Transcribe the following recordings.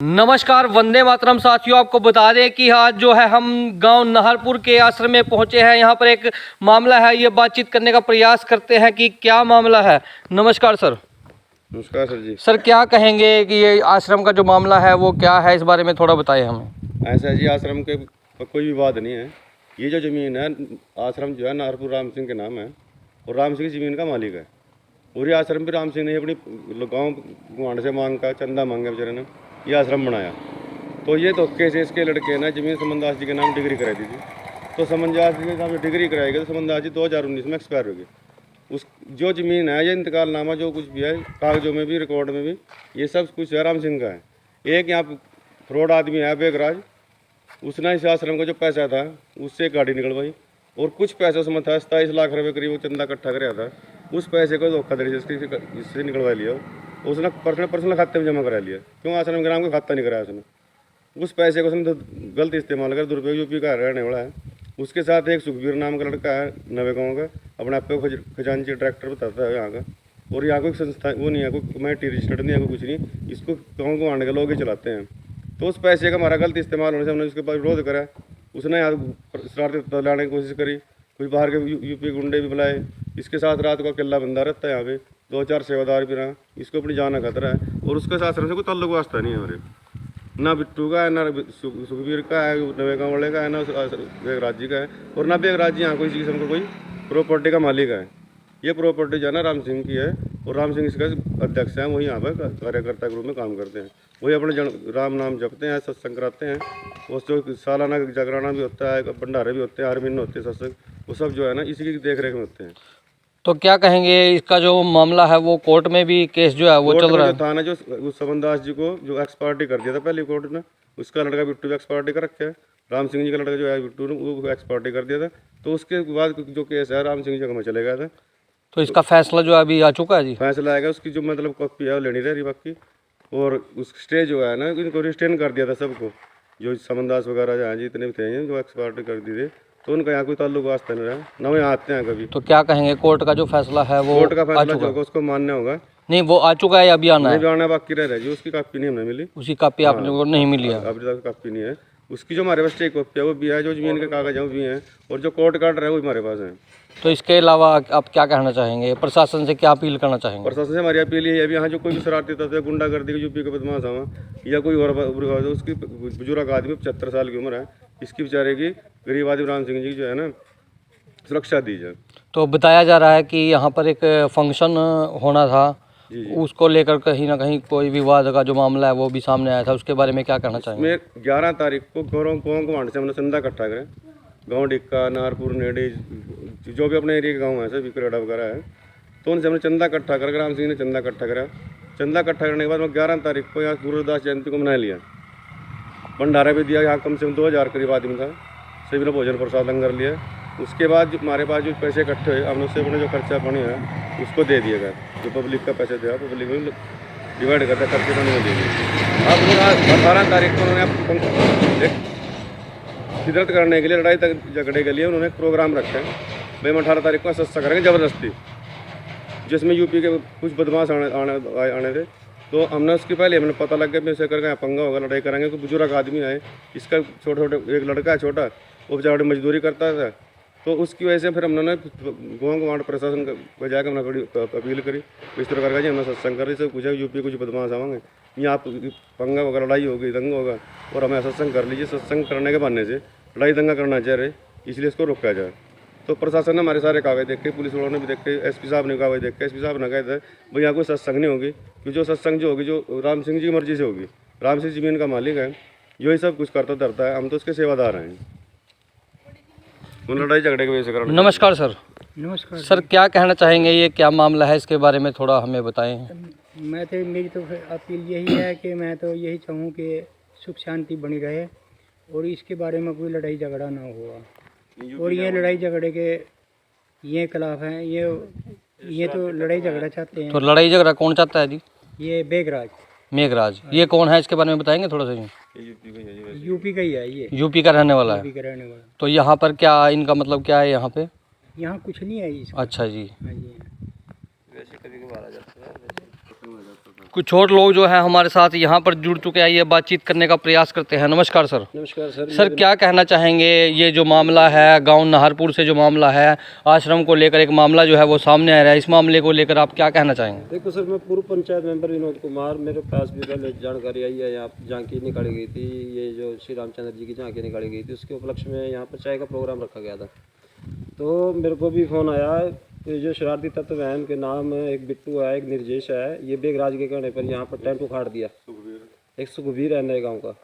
नमस्कार, वंदे मातरम साथियों। आपको बता दें कि आज जो है हम गांव नाहरपुर के आश्रम में पहुंचे हैं। यहां पर एक मामला है, ये बातचीत करने का प्रयास करते हैं कि क्या मामला है। नमस्कार सर। नमस्कार सर जी। सर क्या कहेंगे कि ये आश्रम का जो मामला है वो क्या है, इस बारे में थोड़ा बताइए हमें। ऐसा जी, आश्रम के कोई विवाद नहीं है। ये जो ज़मीन है, आश्रम जो है नाहरपुर राम सिंह के नाम है और राम सिंह ज़मीन का मालिक है। और ये आश्रम भी राम सिंह ने अपनी गाँव गुआंढ से मांग का चंदा मांगा बेचारे ने ये आश्रम बनाया। तो ये धोखे से इसके लड़के ने ज़मीन समन दास जी के नाम डिग्री कराई दी थी। तो समन दास जी के नाम डिग्री कराई गई तो समन दास जी 2019 में एक्सपायर हो गए। उस जो ज़मीन है, ये इंतकालनामा जो कुछ भी है, कागजों में भी रिकॉर्ड में भी, ये सब कुछ है राम सिंह का है। एक यहाँ फ्रॉड आदमी है बेगराज, उसने इस आश्रम का जो पैसा था उससे एक गाड़ी निकलवाई और कुछ पैसा उसमें था 27 लाख रुपए करीब वो चंदा इकट्ठा कराया था। उस पैसे को धोखाधड़ी इससे निकलवा लिया, उसने पर्सनल खाते में जमा करा लिया। क्यों? आश्रम के नाम का खाता नहीं कराया उसने। उस पैसे को उसने तो गलत इस्तेमाल कर, दुरुपयोग यूपी का रहने वाला है। उसके साथ एक सुखबीर नाम का लड़का है, नवे गाँव का, अपने आप को खजांची ट्रैक्टर बताता है यहाँ का। और यहाँ कोई संस्था वो नहीं है, कोई कमेटी रजिस्टर्ड नहीं है, कोई कुछ नहीं। इसको गाँव को आने के लोग ही चलाते हैं। तो उस पैसे का हमारा गलत इस्तेमाल होने से हमने उसके पास विरोध करा। उसने यहाँ शरारत लाने की कोशिश करी, कुछ बाहर के यूपी गुंडे भी बुलाए। इसके साथ रात को अकेला बंदा रहता है यहाँ पे, 2-4 सेवादार भी रहा। इसको अपनी जान का खतरा है और उसके साथ से कोई ताल्लुक वास्ता नहीं है हमारे, ना बिट्टू का है, ना सुखबीर का है, नवे गाँव वाले का है, ना बेगराज जी का है, और ना बेगराज जी यहाँ कोई किस्म का कोई प्रॉपर्टी का मालिक है। ये प्रॉपर्टी जो है ना राम सिंह की है और राम सिंह इसका अध्यक्ष हैं। वही यहाँ पर कार्यकर्ता के रूप में काम करते हैं। वही अपने राम नाम जपते हैं, सत्संग कराते हैं। और जो सालाना जागराना भी होता है, भंडारे भी होते हैं, हर महीने होते हैं सत्संग, वो सब जो है ना इसी की देख रेख में होते हैं। तो क्या कहेंगे, इसका जो मामला है वो कोर्ट में भी केस जो है वो चल रहा है। था ना, जो समन दास जी को जो एक्स पार्टी कर दिया था पहले कोर्ट ने, उसका लड़का बिट्टू एक्स पार्टी कर रखा है। राम सिंह जी का लड़का जो है बिट्टू ने वो एक्स पार्टी कर दिया था। तो उसके बाद जो केस है राम सिंह जी का चले गया था। तो इसका फैसला जो है अभी आ चुका है जी। फैसला आएगा, उसकी जो मतलब कॉपी है वो लेनी रही बाकी। और उस स्टे जो है ना, इनको रिस्टेन कर दिया था सबको, जो समनदास वगैरह जहाँ जितने भी थे जो एक्सपार्ट कर दिए थे। तो उनका यहाँ कोई ताल्लुक वास्ता नहीं रहा, ना वो यहाँ आते हैं कभी। तो क्या कहेंगे, कोर्ट का जो फैसला है वो कोर्ट का फैसला जो होगा उसको मानना होगा। नहीं, वो आ चुका है या अभी आना है? आना बाकी रह जी, उसकी कापी नहीं हमें मिली। उसकी कापी आपने को नहीं मिली है अभी तक कापी नहीं है उसकी। जो हमारे पास स्टे कॉपी है वो भी है, जो जमीन के कागज है वो भी हैं, और जो कोर्ट कार्ड है वो हमारे पास है। तो इसके अलावा आप क्या कहना चाहेंगे, प्रशासन से क्या अपील करना चाहेंगे? प्रशासन से हमारी अपील ये है, अभी यहाँ जो कोई भी शरारती तत्व है, गुंडागर्दी के यूपी के बदमाश आवा या कोई और उसकी बुजुर्ग आदमी 75 साल की उम्र है, इसकी बेचारे की गरीब आदमी राम सिंह जी जो है ना सुरक्षा दी जाए। तो बताया जा रहा है कि यहाँ पर एक फंक्शन होना था, उसको लेकर कहीं ना कहीं कोई विवाद का जो मामला है वो भी सामने आया था, उसके बारे में क्या कहना चाहेंगे? मैं 11 तारीख को गाँव गुआंढ से हमने चंदा इकट्ठा करें, गाँव डिक्का, नाहरपुर, नेड़ी, जो भी अपने एरिया के गाँव है सभी करेड़ा वगैरह है। तो उनसे हमने चंदा इकट्ठा कर, राम सिंह ने चंदा इकट्ठा करा। चंदा इकट्ठा करने के बाद 11 तारीख को यहाँ गुरुदास जयंती को मना लिया। भंडारा भी दिया, यहाँ कम से कम 2000 करीब आदमी था, सभी ने भोजन प्रसाद लंगर लिया। उसके बाद जो हमारे पास जो पैसे इकट्ठे हुए, हमने उससे अपने जो खर्चा पानी है उसको दे दिया गया। जो पब्लिक का पैसा दिया पब्लिक में डिवाइड करता खर्चे पानी में दे दिया। अब 18 तारीख को उन्होंने हिजरत करने के लिए, लड़ाई झगड़े के लिए उन्होंने एक प्रोग्राम रखा है। भाई हम 18 तारीख को सत्संग करेंगे ज़बरदस्ती, जिसमें यूपी के कुछ बदमाश आने थे। तो हमने उसके पहले हमने पता लग गया ऐसे करके पंगा होगा, लड़ाई करेंगे। कोई बुजुर्ग आदमी आए, इसका छोटे एक लड़का है छोटा, वो बेचारा मजदूरी करता था। तो उसकी वजह से फिर हमने गाँव गुआंढ प्रशासन को जाकर हमने बड़ी अपील करी, इस तरह करके जी हमने सत्संग कर रही से पूछा यूपी कुछ बदमाश आवेंगे, यहाँ आप पंगा होगा, लड़ाई होगी, दंगा होगा, और हमें सत्संग कर लीजिए। सत्संग करने के बहाने से लड़ाई दंगा करना चाह रहे, इसलिए इसको रोका जाए। तो प्रशासन ने हमारे सारे कागज देखे, पुलिस वालों ने भी देखे, एसपी साहब ने कागज देखे। एसपी साहब ने कहा था भाई यहाँ कोई सत्संग नहीं होगी, क्योंकि जो सत्संग जो होगी जो राम सिंह जी की मर्जी से होगी। राम सिंह ज़मीन का मालिक है, जो ही सब कुछ करता धरता है, हम तो उसके सेवादार हैं। लड़ाई झगड़े की वजह से करना। नमस्कार सर। नमस्कार सर, क्या कहना चाहेंगे, ये क्या मामला है, इसके बारे में थोड़ा हमें बताएं। मेरी तो अपील यही है कि मैं तो यही चाहूँ कि सुख शांति बनी रहे और इसके बारे में कोई लड़ाई झगड़ा ना हुआ। और ये लड़ाई झगड़े के ये खिलाफ हैं, ये तो लड़ाई झगड़ा चाहते हैं। तो लड़ाई झगड़ा कौन चाहता है जी? ये बेगराज मेघराज, ये कौन है, इसके बारे में बताएंगे थोड़ा सा? यूपी का ही है, ये यूपी का रहने वाला है। यूपी का रहने वाला। तो यहाँ पर क्या इनका मतलब क्या है यहाँ पे? यहाँ कुछ नहीं है इसका। अच्छा जी। हाँ जी। कुछ और लोग जो है हमारे साथ यहाँ पर जुड़ चुके हैं, ये बातचीत करने का प्रयास करते हैं। नमस्कार सर। नमस्कार सर। सर क्या कहना चाहेंगे, ये जो मामला है गांव नाहरपुर से जो मामला है आश्रम को लेकर एक मामला जो है वो सामने आ रहा है, इस मामले को लेकर आप क्या कहना चाहेंगे? देखो सर, मैं पूर्व पंचायत मेंबर विनोद कुमार, मेरे पास भी पहले जानकारी आई है, यहाँ झांकी निकाली गई थी, ये जो श्री रामचंद्र जी की झांकी निकाली गई थी उसके उपलक्ष्य में यहाँ पर चाय का प्रोग्राम रखा गया था। तो मेरे को भी फ़ोन आया, तो जो शरारती तत्व हैं उनके नाम एक बिट्टू है, एक निर्जेश है, ये बेगराज के कहने पर यहाँ पर टेंट उखाड़ दिया। एक सुखबीर है नए गाँव का,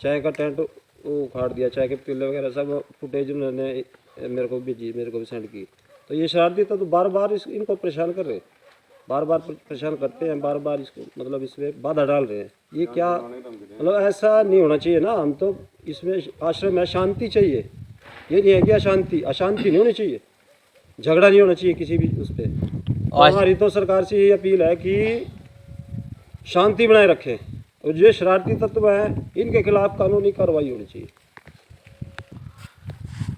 चाय का टेंट उखाड़ दिया, चाय के पतीले वगैरह सब फुटेज उन्होंने मेरे को भेजी, मेरे को भी सेंड की। तो ये शरारती तत्व बार बार इनको परेशान कर रहे हैं, बार बार परेशान करते हैं, बार बार इसको मतलब इसमें बाधा डाल रहे हैं। ये क्या मतलब ऐसा नहीं होना चाहिए ना, हम तो इसमें आश्रम में शांति चाहिए, ये नहीं है कि अशांति नहीं होनी चाहिए, झगड़ा नहीं होना चाहिए किसी भी उस पर। हमारी तो सरकार से यही अपील है कि शांति बनाए रखें और जो शरारती तत्व हैं इनके खिलाफ कानूनी कार्रवाई होनी चाहिए।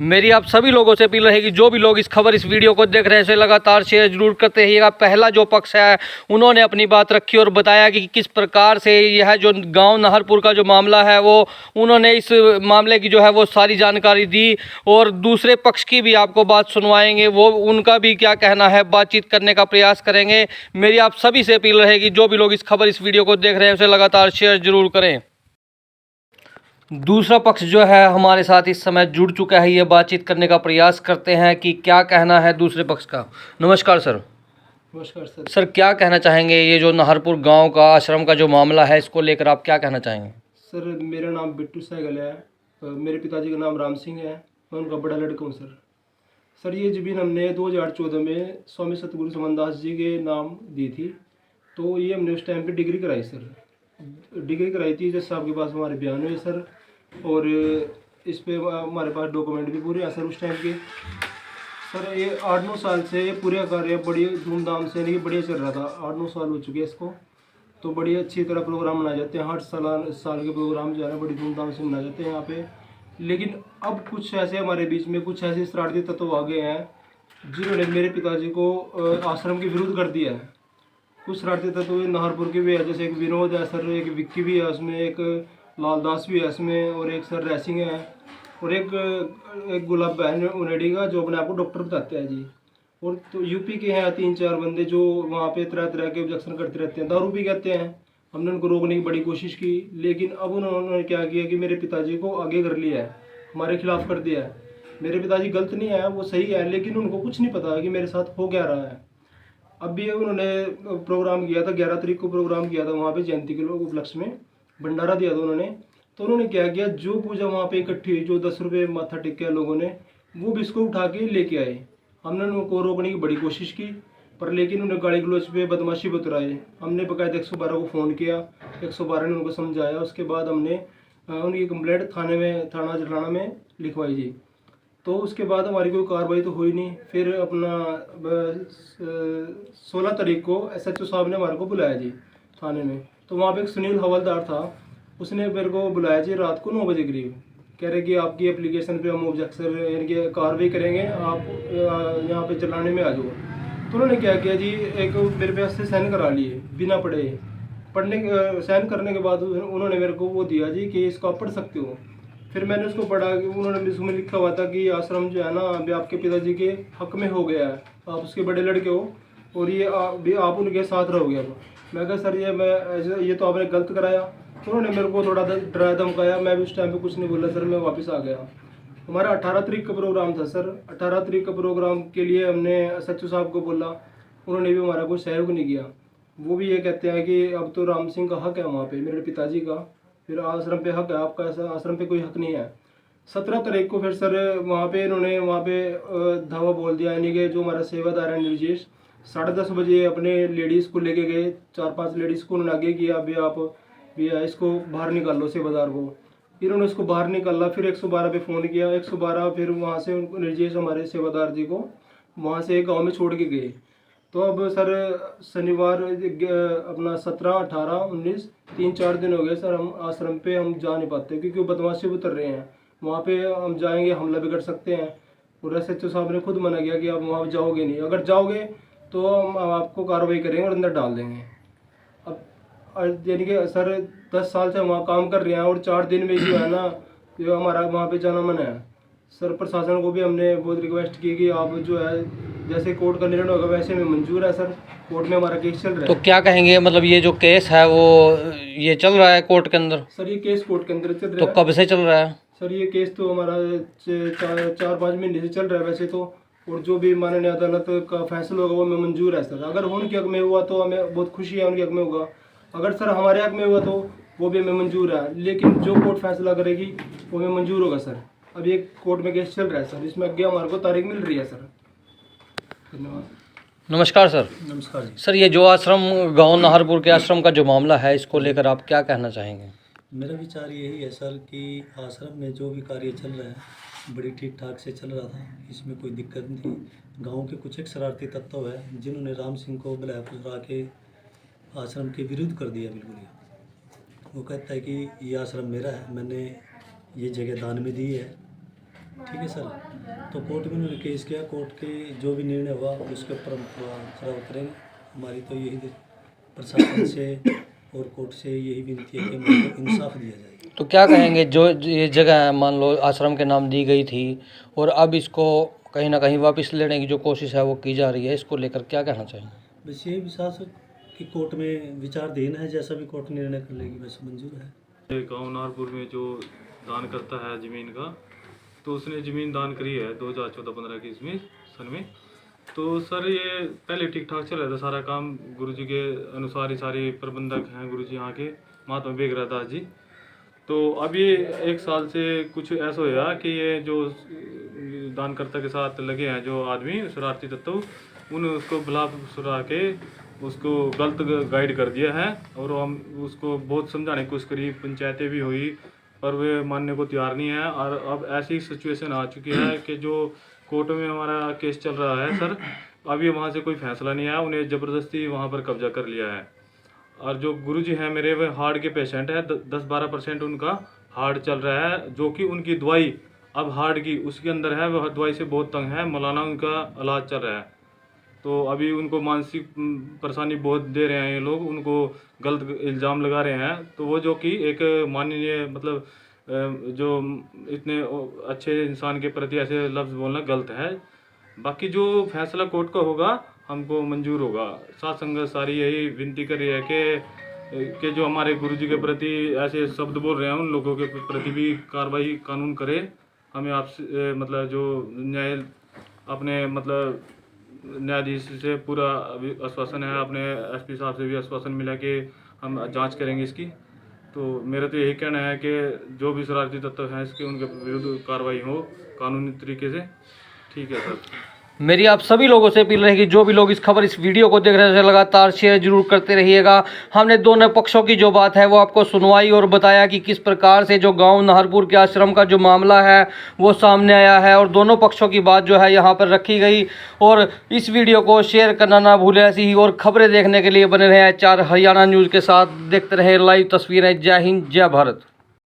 मेरी आप सभी लोगों से अपील रहेगी, जो भी लोग इस वीडियो को देख रहे हैं इसे लगातार शेयर जरूर करते रहिएगा। पहला जो पक्ष है उन्होंने अपनी बात रखी और बताया कि किस प्रकार से यह जो गांव नाहरपुर का जो मामला है वो उन्होंने इस मामले की जो है वो सारी जानकारी दी, और दूसरे पक्ष की भी आपको बात सुनवाएंगे, वो उनका भी क्या कहना है बातचीत करने का प्रयास करेंगे। मेरी आप सभी से अपील रहेगी, जो भी लोग इस वीडियो को देख रहे हैं उसे लगातार शेयर जरूर करें। दूसरा पक्ष जो है हमारे साथ इस समय जुड़ चुका है, ये बातचीत करने का प्रयास करते हैं कि क्या कहना है दूसरे पक्ष का। नमस्कार सर। नमस्कार सर। सर क्या कहना चाहेंगे, ये जो नाहरपुर गांव का आश्रम का जो मामला है इसको लेकर आप क्या कहना चाहेंगे? सर मेरा नाम बिट्टू सहगल है, मेरे पिताजी का नाम राम सिंह है, मैं उनका बड़ा लड़का हूँ सर। सर ये ज़मीन हमने 2014 में स्वामी सतगुरु समनदास जी के नाम दी थी, तो ये हमने उस टाइम पे डिग्री कराई सर, डिग्री कराई थी जैसे आपके पास हमारे बयान हुए सर, और इस पे हमारे पास डॉक्यूमेंट भी पूरे हैं सर उस टाइम के। सर ये 8-9 साल से पूरा कार्य बड़ी धूमधाम से यानी कि बढ़िया चल रहा था, 8-9 साल हो चुके हैं इसको, तो बड़ी अच्छी तरह प्रोग्राम मनाए जाते हैं, हर साल के प्रोग्राम जो है बड़ी धूमधाम से मनाए जाते हैं यहाँ पे। लेकिन अब कुछ ऐसे हमारे बीच में कुछ ऐसे शरारती तत्व आ गए हैं जिन्होंने मेरे पिताजी को आश्रम के विरुद्ध कर दिया है। कुछ शरारती तत्व नाहरपुर के भी है, जैसे एक विनोद है सर, एक विक्की भी है उसमें, एक लालदास भी है इसमें, और एक सर रैसिंग है, और एक गुलाब बहन उनेडी का जो अपने आप को डॉक्टर बताते हैं जी। और तो यूपी के हैं 3-4 बंदे जो वहाँ पे तरह तरह के ऑब्जेक्शन करते रहते हैं, दारू भी कहते हैं। हमने उनको रोकने की बड़ी कोशिश की, लेकिन अब उन्होंने क्या किया कि मेरे पिताजी को आगे कर लिया है, हमारे खिलाफ कर दिया है। मेरे पिताजी गलत नहीं है, वो सही है, लेकिन उनको कुछ नहीं पता कि मेरे साथ हो क्या रहा है। अब भी उन्होंने प्रोग्राम किया था, 11 तारीख को प्रोग्राम किया था वहाँ पे जयंती के उपलक्ष्य में, भंडारा दिया था उन्होंने। तो उन्होंने क्या किया, जो पूजा वहाँ पे इकट्ठी हुई, जो 10 रुपये माथा टेक लोगों ने, वो भी इसको उठा के लेके आए। हमने उनको रोकने की बड़ी कोशिश की, पर लेकिन उन्हें गाली गलौज पे बदमाशी बतराए। हमने बकायदा 112 को फ़ोन किया, 112 ने उनको समझाया, उसके बाद हमने उनकी कंप्लेंट थाना जटलाना में लिखवाई जी। तो उसके बाद हमारी कोई कार्रवाई तो हुई नहीं। फिर अपना 16 तारीख को SHO साहब ने हमारे को बुलाया जी थाने में। तो वहाँ पे एक सुनील हवलदार था, उसने मेरे को बुलाया जी रात को 9 बजे करीब, कह रहे कि आपकी एप्लीकेशन पे हम ऑब्जेक्शन यानी कि कार्रवाई करेंगे, आप यहाँ पे चलाने में आ जाओ। तो उन्होंने क्या किया जी, एक मेरे पास से साइन करा लिए बिना पढ़े। साइन करने के बाद उन्होंने मेरे को वो दिया जी कि इसको आप पढ़ सकते हो। फिर मैंने उसको पढ़ा, उन्होंने उसमें लिखा हुआ था कि आश्रम जो है ना अभी आपके पिताजी के हक में हो गया है, आप उसके बड़े लड़के हो और ये आप उनके साथ रहोगे। अब मैं कहा सर ये तो आपने गलत कराया। तो उन्होंने मेरे को थोड़ा डराया धमकाया, मैं भी उस टाइम पे कुछ नहीं बोला सर, मैं वापस आ गया। हमारा 18 तारीख का प्रोग्राम था सर, 18 तारीख का प्रोग्राम के लिए हमने SHO साहब को बोला, उन्होंने भी हमारा कोई सहयोग नहीं किया। वो भी ये कहते हैं कि अब तो राम सिंह का हक है वहाँ पे, मेरे पिताजी का, फिर आश्रम पे हक है, आपका ऐसा आश्रम पे कोई हक नहीं है। 17 तारीख को फिर सर वहाँ पे इन्होंने धावा बोल दिया, यानी कि जो हमारा सेवादार है निर्जेश 10:30 बजे अपने लेडीज़ को लेके गए, 4-5 लेडीज़ को उन्होंने आगे किया, अभी आप भैया इसको बाहर निकाल लो सेवादार को। फिर उन्होंने उसको बाहर निकाला, फिर 112 पे फ़ोन किया, 112 फिर वहाँ से उनको निर्जेश हमारे सेवादार जी को वहाँ से गांव में छोड़ के गए। तो अब सर शनिवार अपना 17, 18, 19 3-4 दिन हो गए सर, हम आश्रम पे हम जा नहीं पाते क्योंकि वो बदमाशी उतर रहे हैं। वहाँ पे हम जाएंगे हमला भी कर सकते हैं, और SHO साहब ने खुद मना किया कि आप वहाँ जाओगे नहीं, अगर जाओगे तो हम आपको कार्रवाई करेंगे और अंदर डाल देंगे। अब यानी कि सर 10 साल से वहाँ काम कर रहे हैं और 4 दिन में जो है ना जो हमारा वहाँ पे जाना मना है। सर प्रशासन को भी हमने बहुत रिक्वेस्ट की कि आप जो है जैसे कोर्ट का निर्णय होगा वैसे में मंजूर है सर। कोर्ट में हमारा केस चल रहा तो है। क्या कहेंगे, मतलब ये जो केस है वो ये चल रहा है कोर्ट के अंदर, सर ये केस कोर्ट के अंदर चल तो रहा है। कब से चल रहा है? सर ये केस तो हमारा 4-5 महीने से चल रहा है वैसे तो, और जो भी माननीय अदालत का फैसला होगा वो हमें मंजूर है सर। अगर उनके हक में हुआ तो हमें बहुत खुशी है, उनके हक में होगा। अगर सर हमारे हक में हुआ तो वो भी हमें मंजूर है, लेकिन जो कोर्ट फैसला करेगी वो हमें मंजूर होगा सर। अभी एक कोर्ट में केस चल रहा है सर, इसमें आगे हमारे को तारीख मिल रही है सर। धन्यवाद। नमस्कार सर। नमस्कार जी। सर ये जो आश्रम गांव नाहरपुर के आश्रम का जो मामला है इसको लेकर आप क्या कहना चाहेंगे? मेरा विचार यही है सर कि आश्रम में जो भी कार्य चल रहा है बड़ी ठीक ठाक से चल रहा था, इसमें कोई दिक्कत नहीं थी। गांव के कुछ एक शरारती तत्व है जिन्होंने राम सिंह को बुलाया पुलरा के आश्रम के विरुद्ध कर दिया। बिल्कुल ही वो कहता है कि ये आश्रम मेरा है, मैंने ये जगह दान में दी है, ठीक है सर। तो कोर्ट में उन्होंने केस किया, कोर्ट के जो भी निर्णय हुआ उसके ऊपर हम खरा उतरेंगे। हमारी तो यही प्रशासन से और कोर्ट से यही विनती है कि हमको इंसाफ दिया जाए। तो क्या कहेंगे, जो ये जगह है मान लो आश्रम के नाम दी गई थी और अब इसको कहीं ना कहीं वापस लेने की जो कोशिश है वो की जा रही है, इसको लेकर क्या कहना चाहेंगे? बस यही विश्वास है कि कोर्ट में विचार देना है, जैसा भी कोर्ट निर्णय कर लेगी वैसे मंजूर है। गांव नाहरपुर में जो दान करता है ज़मीन का, तो उसने ज़मीन दान करी है 2014-15 की इसमें सन में। तो सर ये पहले ठीक ठाक चल रहा था सारा काम, गुरुजी के अनुसार ही सारे प्रबंधक हैं गुरुजी यहाँ के महात्मा बेगरा दास जी। तो अब ये 1 साल से कुछ ऐसा होया कि ये जो दानकर्ता के साथ लगे हैं जो आदमी शरारती तत्व, उन्होंने उसको बुला सुरा के उसको गलत गाइड कर दिया है। और हम उसको बहुत समझाने की कोशिश करी, पंचायतें भी हुई, पर वे मानने को तैयार नहीं है। और अब ऐसी सिचुएशन आ चुकी है कि जो कोर्ट में हमारा केस चल रहा है सर, अभी वहाँ से कोई फैसला नहीं आया, उन्हें ज़बरदस्ती वहाँ पर कब्जा कर लिया है। और जो गुरुजी हैं मेरे, वे हार्ट के पेशेंट हैं, 10-12% उनका हार्ट चल रहा है, जो कि उनकी दवाई अब हार्ट की उसके अंदर है, वह दवाई से बहुत तंग है, मौलाना उनका इलाज चल रहा है। तो अभी उनको मानसिक परेशानी बहुत दे रहे हैं ये लोग, उनको गलत इल्ज़ाम लगा रहे हैं। तो वो जो कि एक माननीय मतलब जो इतने अच्छे इंसान के प्रति ऐसे लफ्ज़ बोलना गलत है। बाकी जो फैसला कोर्ट का होगा हमको मंजूर होगा। साथ संगत सारी यही विनती कर रही है कि जो हमारे गुरुजी के प्रति ऐसे शब्द बोल रहे हैं उन लोगों के प्रति भी कार्रवाई कानून करे। हमें आपसे मतलब जो न्याय अपने मतलब न्यायाधीश से पूरा आश्वासन है, अपने एसपी साहब से भी आश्वासन मिला कि हम जांच करेंगे इसकी। तो मेरा तो यही कहना है कि जो भी शरारती तत्व हैं इसके उनके विरुद्ध कार्रवाई हो कानूनी तरीके से। ठीक है सर। मेरी आप सभी लोगों से अपील रहेगी, जो भी लोग इस वीडियो को देख रहे हैं लगातार शेयर जरूर करते रहिएगा। हमने दोनों पक्षों की जो बात है वो आपको सुनवाई और बताया कि किस प्रकार से जो गांव नाहरपुर के आश्रम का जो मामला है वो सामने आया है और दोनों पक्षों की बात जो है यहाँ पर रखी गई। और इस वीडियो को शेयर करना ना भूलें। ऐसी ही और खबरें देखने के लिए बने रहें 4 हरियाणा न्यूज़ के साथ, देखते रहें लाइव तस्वीरें। जय हिंद, जय भारत।